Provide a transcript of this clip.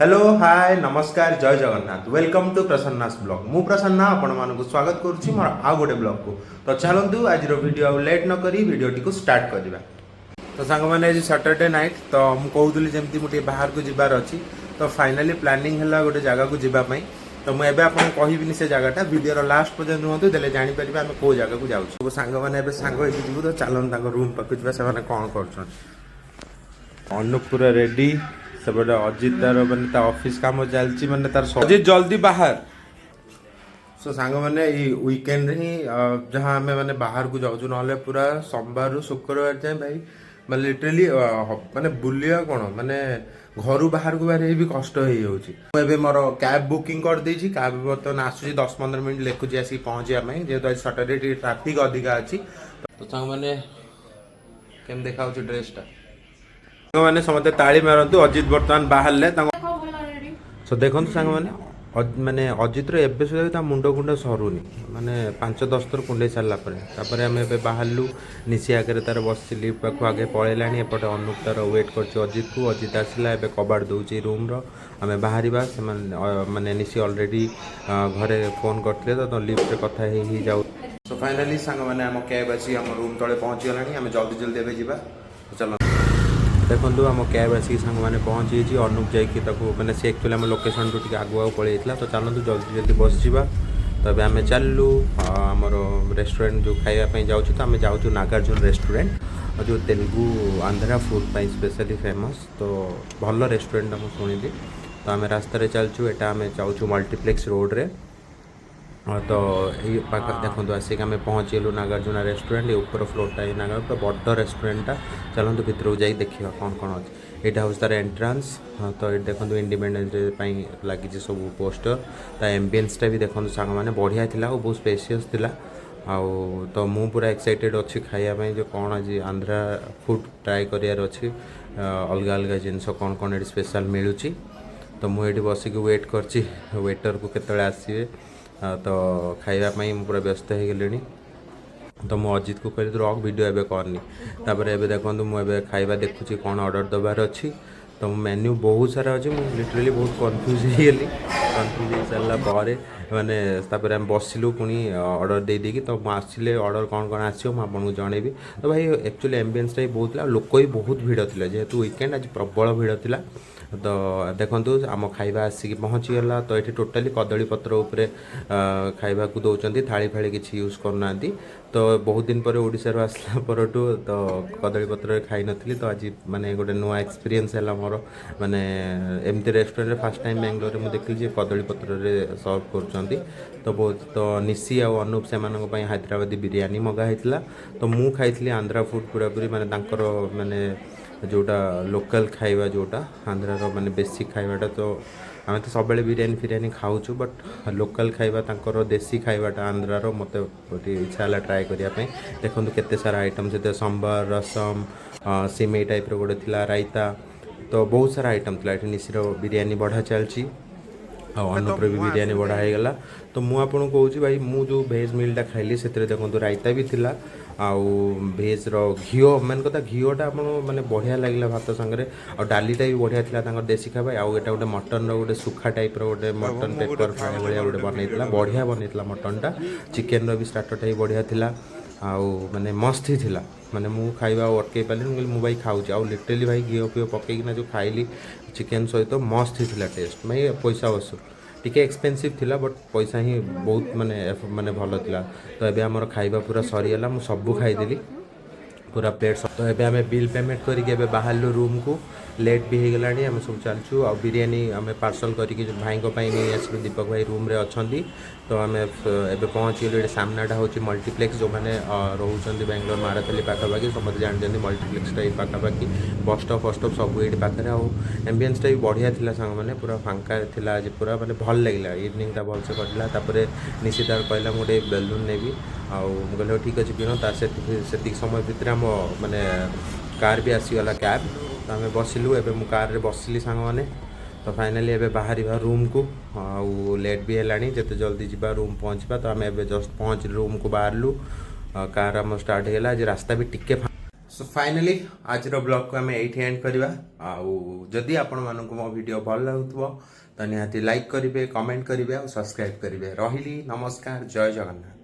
Hello hi नमस्कार जय Jagannath welcome to प्रसन्नास blog मु प्रसन्ना आपण मानक स्वागत करुच्ची मोर आ गोटे ब्लॉग को तो चलतु आज वीडियो लेट न करी वीडियोटी को स्टार्ट करवा। तो सांग मैंने आज सैटरडे नाइट तो मुझे कहूली जमी मुझे बाहर को जबार अच्छी तो फाइनाली प्लानिंग है गोटे जगह को जावाई तो मुझे आपको कहबी से जगटा वीडियो लास्ट पर्यटन रुहतु दे जापर आम कौ जगह को जाऊँ सब सांग मैंने सांग हो तो चलते रूम पाक जा कौन कर अनुप पूरा रेडी सेपटे अजित तार मानते ऑफिस काम चलती मानते तार अजित जल्दी बाहर सो सांग मैंने वीकेंड ही जहाँ आम मैंने बाहर को जाऊँ ना पूरा सोमवार रु शुक्रवार जाए भाई मैं लिटरली माने बुलिया कौन माने घर बाहर को बाहर भी कष्ट हो जाऊँगी मोर कैब बुकिंग कर देछि कैब बर्तमान आसूँ 10-15 मिनट लिखुची आसिक पहुँचा जेहेतु आज सैटरडे ट्राफिक अधिका अच्छी तो सांग मैंने केम देखा ड्रेसटा मैंने समझते ताली मारतु अजित बर्तमान बाहर सो देखो सांग मैंने अजित एवं सुधा मुंड कुंड सरुनी माने 5-10 थर कुंडे सारापर आम ए बाहरलु निशी आगे तार बस लिफ्ट पाख आगे पलैला एपटे अनुप तार वेट कर अजित को अजित आसला ए कबाड़ दूसरी रूम आम बाहर माने निशी अलरेडी घरे फोन करते तो लिफ्ट कथा ही जाऊ सो फाइनाली सांग मैंने आम कैब आसी आम रूम तले पहुँची गलानी आम जल्दी जल्दी एवं जा चलो देखो आम कैब आसिक सांग मैंने पहुँची अनुप जाकि मैंने से एक्चुअली आम लोकेशन टू टी आगुआ पलैला तो चलतु जल्दी जल्दी बस जा तो अब आम चलू आमर रेस्टोरेंट जो खावाई जाऊँ तो आम जाऊँ नागार्जुन रेस्टोरेंट जो तेलुगु आंध्रा फूड पाई स्पेशली फेमस तो भल रेस्टोरेंट मुझे शुणी तो आम रास्तार चलचु एटा आम जाऊँ मल्टीप्लेक्स रोड रे तो ये देखो आसिक आम पहुँचलु नागार्जुना रेस्टोरेंट ये ऊपर फ्लोरटा ये नागार्जुन तो बड़ रेस्टोरेंटा चलते भितर को जाइए देखा कौन कौन अच्छे यहाँ हूँ तार एंट्रांस तो ये देखो इंडिपेंडेंस लगी सब पोस्टर ता एम्बियंसटा भी देखो सांग मैंने बढ़िया थी और बहुत स्पेशियस थिला आउ तो मु पूरा एक्साइटेड अच्छी खायापी जो कौन आज आंध्रा फूड ट्राए करार अच्छी अलग अलग जिनस कौन कौन ये स्पेशल मिलूँ तो मुझे बसिक वेट करची वेटर को केतले आसवे तो खावाई पूरा व्यस्त हो गली तो मुझे अजित को कहली रख वीडियो एवं करनी तापर एवं देखो मुझे खाଇବା देखुची कौन ऑर्डर दबार अच्छी तो मेन्यू बहुत सारा अच्छी मुझे लिटरली बहुत कन्फ्यूज हो गली कन्फ्यूज हो सारापर मैंने आम बसिलु पुणी ऑर्डर दे देकी तो आसिले ऑर्डर कौन कौन आसो मुझे जनइबी तो भाई एक्चुअली एम्बियंसटा भी बहुत लोक भी बहुत भिड़ था जेहेतु वीकेंड आज प्रबल भिड़ था तो देखो आम खाଇବା आसिक पहुँचीगला तो ये टोटाली कदली पत्र उपरे खाଇବା को दौरान थाली फाड़ी किसी यूज करना तो बहुत दिन पर ओडिशार आसला परठू तो कदली पत्र खाई नी तो आज माने गोटे नुआ एक्सपीरियंस है मोर माने एमती रेस्टोरेंट फर्स्ट टाइम बेंगलोर में देखी कदली पत्र सर्व कर तो बहुत तो निशी आ अनुप से हैदराबादी बिरयानी मगाई तो मु खाई आंध्रा फूड पूरा पूरी माने माने जोटा लोकल खाଇବା जोटा आंध्रार माने बेसिक खाइबाटा तो आम तो सब बिरयानी फिरियानी खाऊँ बट लोकल खाଇବା तांकर देसी खाइबाटा आंध्रार मत इच्छा है ट्राए करने देखो केते सारा आइटम से सांबर रसम सिमेई टाइप गोटे थी रायता तो बहुत सारा आइटम थी ये निशीर बिरयानी बढ़ा चलती अनुपर भी बिरयानी बढ़ा हो गला तो मुझे कहूँ भाई मु जो भेज मिलटा खाइली से देखो रायता भी थिला आउ भेज घीओ मेन कथा घीओटा आप मैंने बढ़िया लगे भात सांगे और डालीटा भी बढ़िया था देसी खावा आउ एटा गोटे मटन गोटे सुखा टाइप गोटे मटन पेपर फ्राए भाया गोटे बनई बढ़िया बनई मटनटा चिकेन भी स्टार्टरटा भी बढ़िया था आउ माने मस्त ही थिला माने मु खाଇବା अटकई पारे मु भाई खाऊँ आउ लिटरली भाई घीओ फीओ पकईकिना जो खाइली चिकेन सहित मस्त ही थिला टेस्ट भाई पैसा वसू टिके एक्सपेंसिव थिला बट पैसा ही बहुत माने माने भल थिला तो एबे हमर खाଇବା पूरा सरीगला मु सबू खाईदेली पूरा प्लेट सब तो एबे हमें बिल पेमेंट करके बाहर रूम को लेट भी हो गलानी आम सब चलचु आ बिरयानी आम पार्सल करके भाई नहीं आसलु दीपक भाई रूम रे अच्छी तो आम एबे पहुँचीगलु ये सामनाटा हूँ मल्टीप्लेक्स जो मैंने रोचे बेंगलोर माराथली पाखापाखि समझे जानते मल्टीप्लेक्सटा ये पाखापाखि बस स्टॉप फस स्टॉप सब ये पाखे एम्बियंसटा भी बढ़िया था सांग मैंने पूरा फांका था आज पूरा मैंने भल लगे इवनिंगटा भलसे कटला निश्चित कहला गोटे बेलून नेबी आगे ठीक अच्छे किण से समय भितर आम माने कार भी आसीगला कैब तो आम बसिलु एबे मु कार रे बसिली सांग मैंने तो फाइनाली एबे बाहर रूम को आउ लेट भी है जिते जल्दी जा रूम पहुँचा तो आम एबे जस्ट पहुँच रूम को बाहरलु कार आम स्टार्ट होगा आज रास्ता भी टिके सो फाइनाली आज ब्लॉग को आम ये एंड करवा आदि आपण मानक मो वीडियो भल लगुव तो निहाती लाइक करेंगे कमेंट करेंगे और सब्सक्राइब करेंगे रही नमस्कार जय जगन्नाथ।